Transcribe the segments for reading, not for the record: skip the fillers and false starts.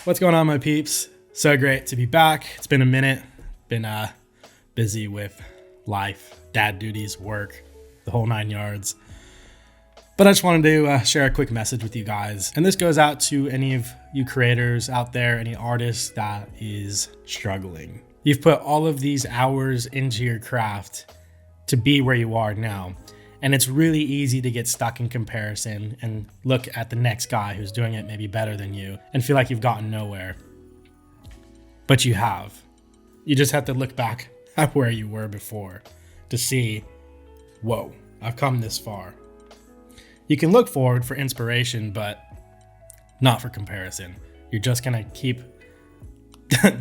What's going on, my peeps? So great to be back. It's been a minute. Been busy with life, dad duties, work, the whole 9 yards. But I just wanted to share a quick message with you guys. And this goes out to any of you creators out there, any artists that is struggling. You've put all of these hours into your craft to be where you are now. And it's really easy to get stuck in comparison and look at the next guy who's doing it maybe better than you and feel like you've gotten nowhere. But you have. You just have to look back at where you were before to see, whoa, I've come this far. You can look forward for inspiration, but not for comparison. You're just gonna keep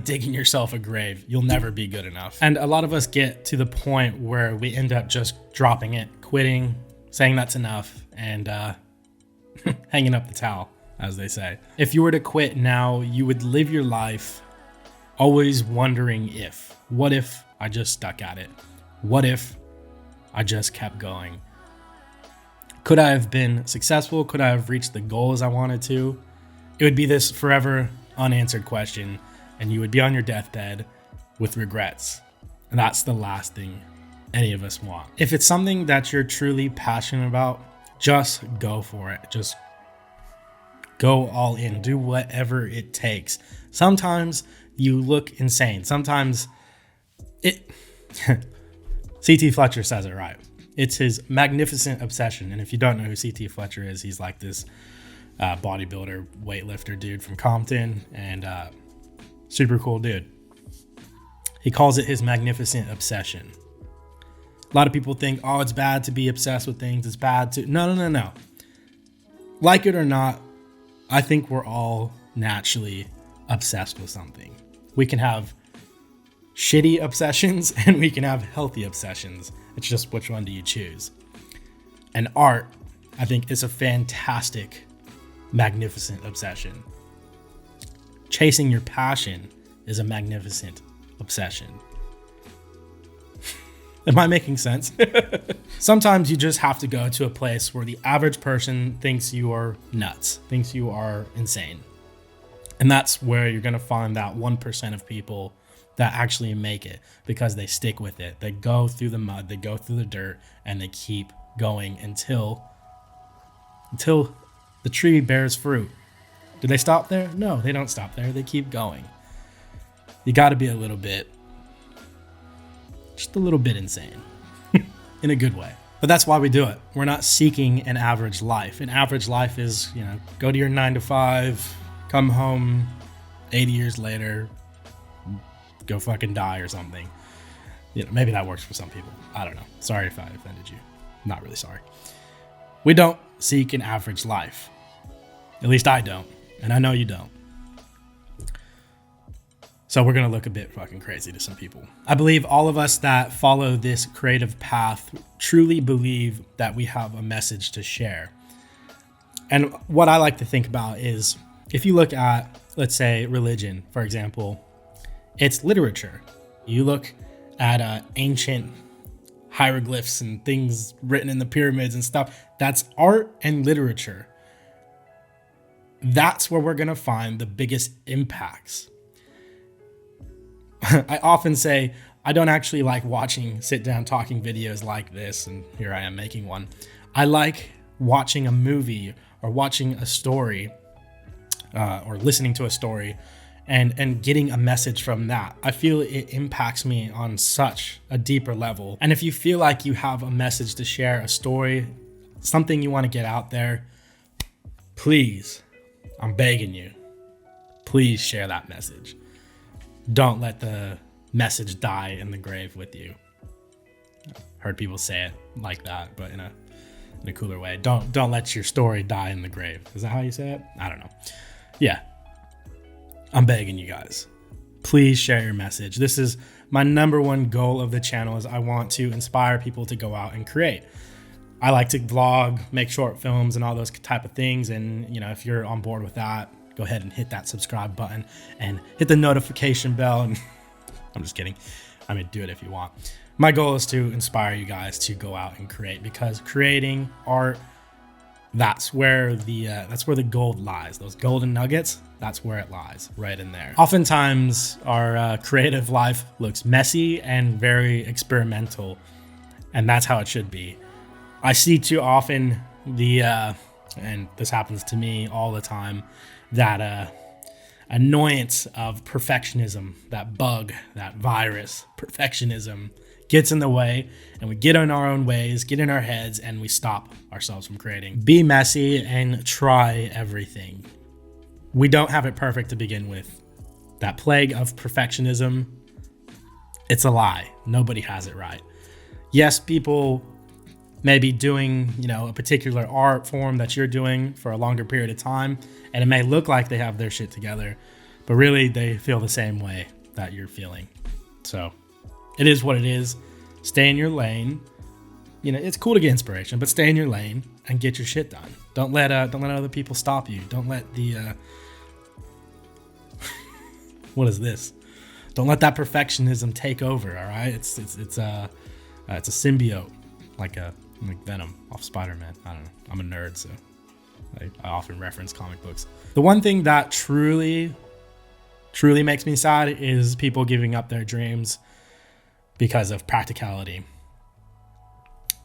digging yourself a grave. You'll never be good enough. And a lot of us get to the point where we end up just dropping it, quitting, saying that's enough, and hanging up the towel, as they say. If you were to quit now, you would live your life always wondering if. What if I just stuck at it? What if I just kept going? Could I have been successful? Could I have reached the goals I wanted to? It would be this forever unanswered question, and you would be on your deathbed with regrets. And that's the last thing any of us want. If it's something that you're truly passionate about, just go for it. Just go all in. Do whatever it takes. Sometimes you look insane. Sometimes C.T. Fletcher says it right. It's his magnificent obsession. And if you don't know who C.T. Fletcher is, he's like this bodybuilder, weightlifter dude from Compton, and super cool dude. He calls it his magnificent obsession. A lot of people think, oh, it's bad to be obsessed with things. It's bad to... No. Like it or not, I think we're all naturally obsessed with something. We can have shitty obsessions and we can have healthy obsessions. It's just which one do you choose? And art, I think, is a fantastic, magnificent obsession. Chasing your passion is a magnificent obsession. Am I making sense? Sometimes you just have to go to a place where the average person thinks you are nuts, thinks you are insane. And that's where you're going to find that 1% of people that actually make it because they stick with it. They go through the mud, they go through the dirt, and they keep going until the tree bears fruit. Do they stop there? No, they don't stop there. They keep going. You got to be just a little bit insane in a good way. But that's why we do it. We're not seeking an average life. An average life is, go to your 9 to 5, come home 80 years later, go fucking die or something. Maybe that works for some people. I don't know. Sorry if I offended you. Not really sorry. We don't seek an average life. At least I don't. And I know you don't. So we're going to look a bit fucking crazy to some people. I believe all of us that follow this creative path truly believe that we have a message to share. And what I like to think about is if you look at, let's say, religion, for example, it's literature. You look at ancient hieroglyphs and things written in the pyramids and stuff. That's art and literature. That's where we're going to find the biggest impacts. I often say I don't actually like watching sit down talking videos like this, and here I am making one. I like watching a movie or watching a story or listening to a story and getting a message from that. I feel it impacts me on such a deeper level. And if you feel like you have a message to share, a story, something you want to get out there, please, I'm begging you, please share that message. Don't let the message die in the grave with you. Heard people say it like that, but in a cooler way. Don't let your story die in the grave. Is that how you say it? I don't know. Yeah. I'm begging you guys. Please share your message. This is my number one goal of the channel is I want to inspire people to go out and create. I like to vlog, make short films and all those type of things. And, if you're on board with that, go ahead and hit that subscribe button and hit the notification bell. And I'm just kidding. I mean, do it if you want. My goal is to inspire you guys to go out and create, because creating art, that's where the gold lies. Those golden nuggets, that's where it lies, right in there. Oftentimes, our creative life looks messy and very experimental, and that's how it should be. I see too often and this happens to me all the time, that annoyance of perfectionism, that bug, that virus, perfectionism gets in the way, and we get in our own ways, get in our heads, and we stop ourselves from creating. Be messy and try everything. We don't have it perfect to begin with. That plague of perfectionism, it's a lie. Nobody has it right. Yes, people may be doing, a particular art form that you're doing for a longer period of time, and it may look like they have their shit together, but really they feel the same way that you're feeling. So it is what it is. Stay in your lane. It's cool to get inspiration, but stay in your lane and get your shit done. Don't let other people stop you. Don't let what is this? Don't let that perfectionism take over. All right, it's a symbiote, like Venom off Spider-Man. I don't know. I'm a nerd, so I often reference comic books. The one thing that truly makes me sad is people giving up their dreams because of practicality.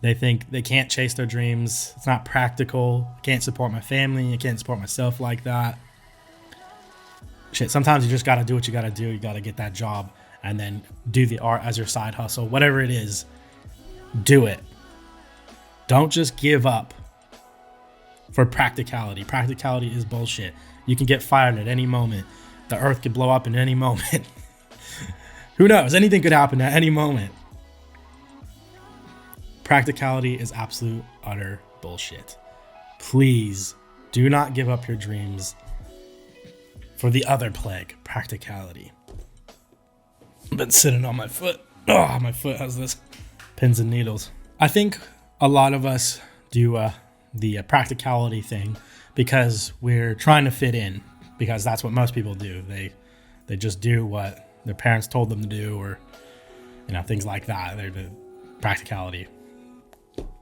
They think they can't chase their dreams. It's not practical. I can't support my family. I can't support myself like that. Shit, sometimes you just got to do what you got to do. You got to get that job and then do the art as your side hustle. Whatever it is, do it. Don't just give up for practicality. Practicality is bullshit. You can get fired at any moment. The earth could blow up in any moment. Who knows? Anything could happen at any moment. Practicality is absolute, utter bullshit. Please do not give up your dreams for the other plague, practicality. I've been sitting on my foot. Oh, my foot has this pins and needles. I think a lot of us do the practicality thing because we're trying to fit in, because that's what most people do. They just do what their parents told them to do, or things like that. They're the practicality.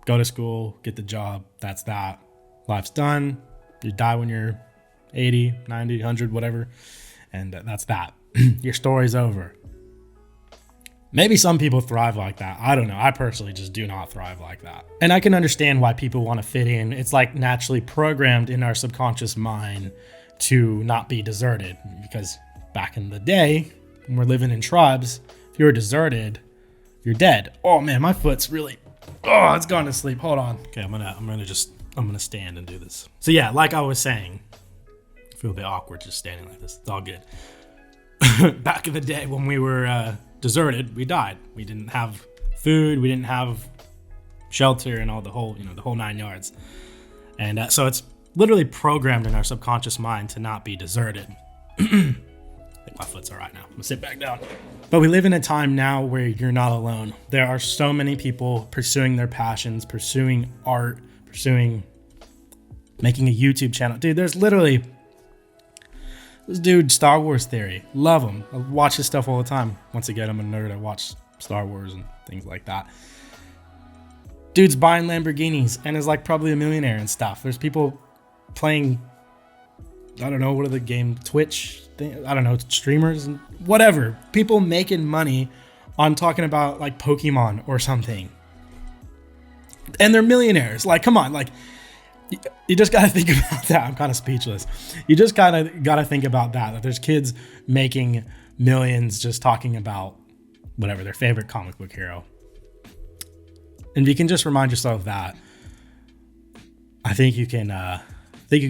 Go to school, get the job, that's that. Life's done. You die when you're 80, 90, 100, whatever, and that's that. Your story's over. Maybe some people thrive like that. I don't know. I personally just do not thrive like that. And I can understand why people want to fit in. It's like naturally programmed in our subconscious mind to not be deserted, because back in the day, when we're living in tribes, if you were deserted, you're dead. Oh man, my foot's really, it's gone to sleep. Hold on. Okay, I'm gonna stand and do this. So yeah, like I was saying, I feel a bit awkward just standing like this. It's all good. Back in the day when we were deserted, we died. We didn't have food, we didn't have shelter, and all the whole 9 yards. And so it's literally programmed in our subconscious mind to not be deserted. I think my foot's all right now. I'm gonna sit back down. But we live in a time now where you're not alone. There are so many people pursuing their passions, pursuing art, making a YouTube channel. Dude, there's literally this dude, Star Wars Theory. Love him. I watch his stuff all the time. Once again, I'm a nerd. I watch Star Wars and things like that. Dude's buying Lamborghinis and is like probably a millionaire and stuff. There's people playing, I don't know, what are the game, Twitch thing? I don't know, streamers and whatever. People making money on talking about like Pokemon or something. And they're millionaires. Like, come on, like, you just got to think about that. I'm kind of speechless. You just got to think about that there's kids making millions just talking about whatever, their favorite comic book hero. And if you can just remind yourself that, I think you can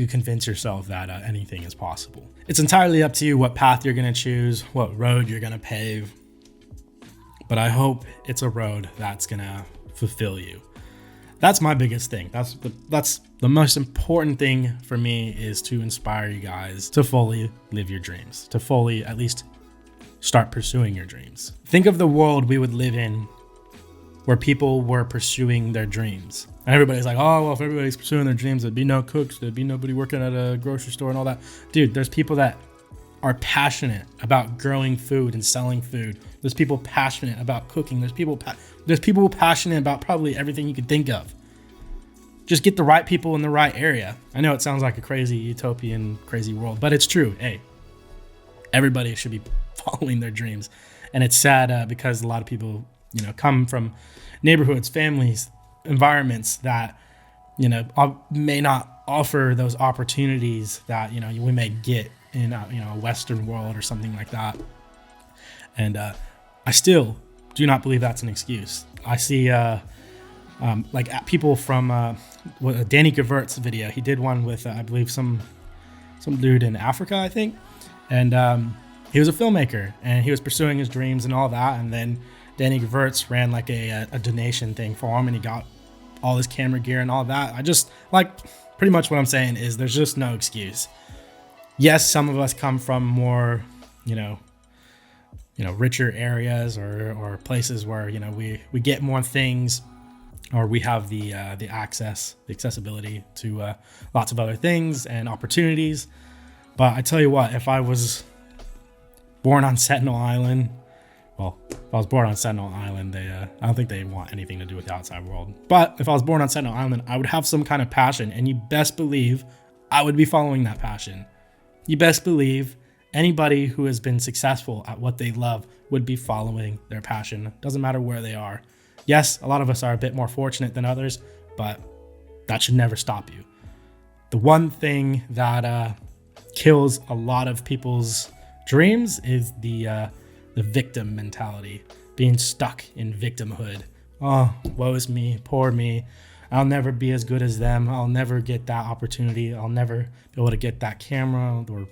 convince yourself that anything is possible. It's entirely up to you what path you're going to choose, what road you're going to pave. But I hope it's a road that's going to fulfill you. That's my biggest thing. That's the most important thing for me, is to inspire you guys to fully live your dreams, to fully at least start pursuing your dreams. Think of the world we would live in where people were pursuing their dreams. And everybody's like, oh, well, if everybody's pursuing their dreams, there'd be no cooks, there'd be nobody working at a grocery store and all that. Dude, there's people that are passionate about growing food and selling food. There's people passionate about cooking. There's people passionate about probably everything you could think of. just get the right people in the right area. I know it sounds like a crazy utopian, crazy world, but it's true. Hey, everybody should be following their dreams. And it's sad because a lot of people, come from neighborhoods, families, environments that, may not offer those opportunities that, we may get in, a Western world or something like that. And I still do not believe that's an excuse. I see people from Danny Gevirt's video. He did one with, I believe, some dude in Africa, I think. And he was a filmmaker and he was pursuing his dreams and all that. And then Danny Gevirt's ran like a donation thing for him, and he got all his camera gear and all that. I just pretty much what I'm saying is there's just no excuse. Yes, some of us come from more, richer areas or places where, we get more things, or we have the accessibility to lots of other things and opportunities. But I tell you what, if I was born on Sentinel Island, if I was born on Sentinel Island, I don't think they want anything to do with the outside world. But if I was born on Sentinel Island, I would have some kind of passion, and you best believe I would be following that passion. You best believe anybody who has been successful at what they love would be following their passion. Doesn't matter where they are. Yes, a lot of us are a bit more fortunate than others, but that should never stop you. The one thing that kills a lot of people's dreams is the victim mentality, being stuck in victimhood. Oh, woe is me, poor me. I'll never be as good as them. I'll never get that opportunity. I'll never be able to get that camera. Or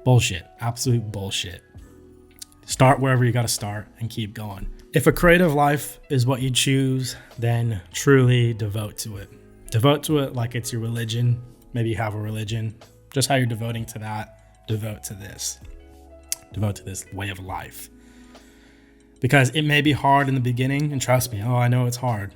bullshit, absolute bullshit. Start wherever you got to start and keep going. If a creative life is what you choose, then truly devote to it. Devote to it like it's your religion. Maybe you have a religion. Just how you're devoting to that, devote to this. Devote to this way of life. Because it may be hard in the beginning, and trust me, I know it's hard.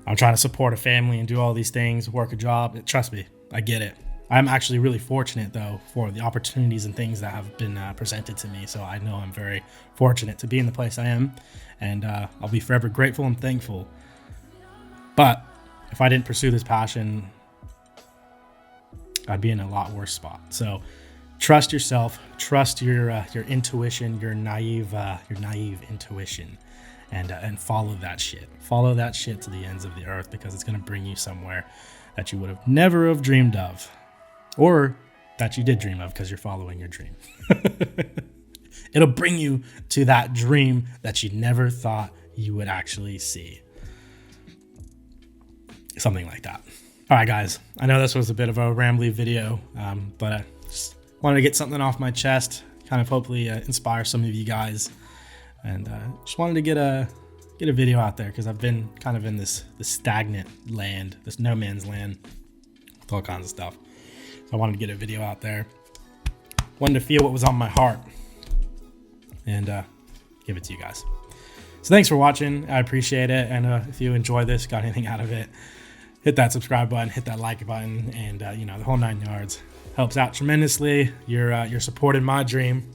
I'm trying to support a family and do all these things, work a job. Trust me, I get it. I'm actually really fortunate, though, for the opportunities and things that have been presented to me. So I know I'm very fortunate to be in the place I am, and I'll be forever grateful and thankful. But if I didn't pursue this passion, I'd be in a lot worse spot. So trust yourself, trust your intuition, your naive intuition, and follow that shit. Follow that shit to the ends of the earth, because it's going to bring you somewhere that you would have never have dreamed of, or that you did dream of because you're following your dream. It'll bring you to that dream that you never thought you would actually see. Something like that. All right, guys. I know this was a bit of a rambly video, but I just wanted to get something off my chest, kind of hopefully inspire some of you guys, and just wanted to get a video out there, because I've been kind of in this stagnant land, this no man's land, with all kinds of stuff. So I wanted to get a video out there. Wanted to feel what was on my heart and give it to you guys. So thanks for watching. I appreciate it. And if you enjoy this, got anything out of it, hit that subscribe button, hit that like button, and the whole 9 yards. Helps out tremendously. You're supporting my dream.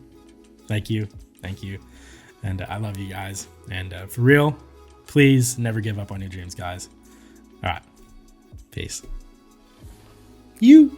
Thank you. And I love you guys. And for real, please never give up on your dreams, guys. All right. Peace. You.